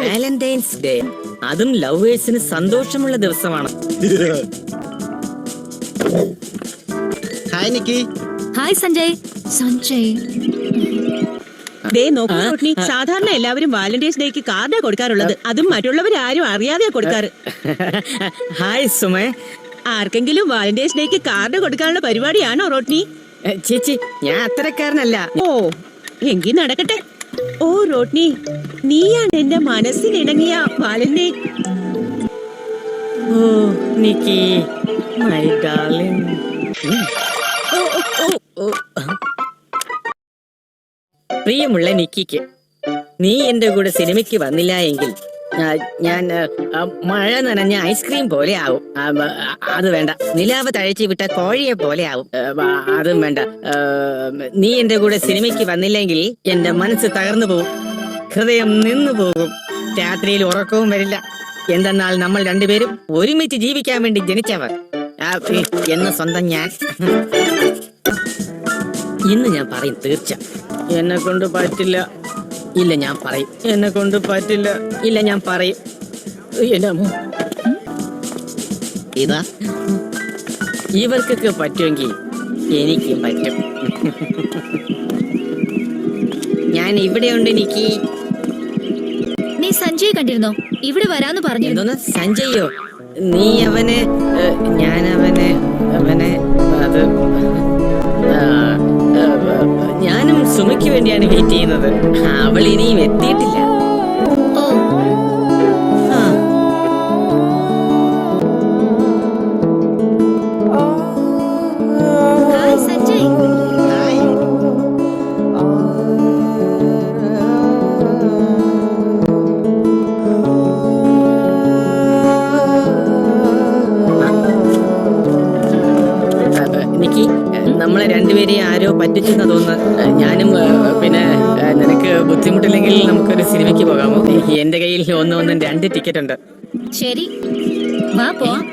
Valentine's day, അതും ലവേഴ്സിന് സന്തോഷമുള്ള ദിവസമാണ്. ഹായ് നിക്കി. ഹായ് സഞ്ജയ്. സഞ്ജയ് നോക്കൂ റോഷ്നി, സാധാരണ എല്ലാവരും വാലന്റൈൻസ് ഡേക്ക് കാർഡാ കൊടുക്കാറുള്ളത്. അതും മറ്റുള്ളവരാരും അറിയാതെയാ കൊടുക്കാറ്. ഹായ് സുമേ. ആർക്കെങ്കിലും വാലന്റൈൻസ് ഡേക്ക് കാർഡ് കൊടുക്കാനുള്ള പരിപാടിയാണോ റോഷ്നി? ചേച്ചി, ഞാൻ അത്തരക്കാരനല്ല. ഓ, എങ്കി നടക്കട്ടെ. ഓ റോഷ്നി, നീയാണ് എന്റെ മനസ്സിനിണങ്ങിയ വാലന്റൈൻ. ഓ നിക്കി, മൈ ഡാർലിംഗ്. പ്രിയമുള്ള നിക്കിക്ക്, നീ എന്റെ കൂടെ സിനിമയ്ക്ക് വന്നില്ല എങ്കിൽ ഞാൻ മഴ നനഞ്ഞ ഐസ്ക്രീം പോലെ ആവും. അത് വേണ്ട. നിലാവ് തഴച്ചു വിട്ട കോഴിയെ പോലെ ആവും. അതും വേണ്ട. നീ എന്റെ കൂടെ സിനിമയ്ക്ക് വന്നില്ലെങ്കിൽ എന്റെ മനസ്സ് തകർന്നു പോകും, ഹൃദയം നിന്നു പോകും, രാത്രിയിൽ ഉറക്കവും വരില്ല. എന്തെന്നാൽ നമ്മൾ രണ്ടുപേരും ഒരുമിച്ച് ജീവിക്കാൻ വേണ്ടി ജനിച്ചവർ എന്ന സ്വന്തം ഞാൻ. ഇന്ന് ഞാൻ പറയും തീർച്ച. എന്നെ കൊണ്ട് പറ്റില്ല. ഇല്ല, ഞാൻ പറയും. എന്നെ കൊണ്ട് പറ്റില്ല. ഇല്ല, ഞാൻ പറയും. ഇതാ, ഇവർക്കൊക്കെ പറ്റുമെങ്കിൽ എനിക്കും പറ്റും. ഞാൻ ഇവിടെയുണ്ട് നിക്കി. നീ സഞ്ജയ് കണ്ടിരുന്നോ? ഇവിടെ വരാന്ന് പറഞ്ഞു. എന്തോന്ന് സഞ്ജയോ? നീ അവനെ? ഞാൻ അവനെ അത് ഞാനും സുമയ്ക്ക് വേണ്ടിയാണ് വെയിറ്റ് ചെയ്യുന്നത്. അവൾ ഇനിയും എത്തിയിട്ടില്ല. ഓ, ഹായ് സഞ്ജയ്. ഹായ്. നിക്കി, നമ്മളെ രണ്ടുപേരെയും ആരോ പറ്റിച്ചെന്ന് തോന്നുന്നു. ഞാനും പിന്നെ നിനക്ക് ബുദ്ധിമുട്ടില്ലെങ്കിൽ നമുക്കൊരു സിനിമയ്ക്ക് പോകാമോ? എന്റെ കയ്യിൽ ഒന്നും 2 ടിക്കറ്റ് ഉണ്ട്. ശരി, വാ പോവാം.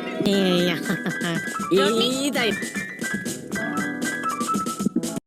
ഇതായി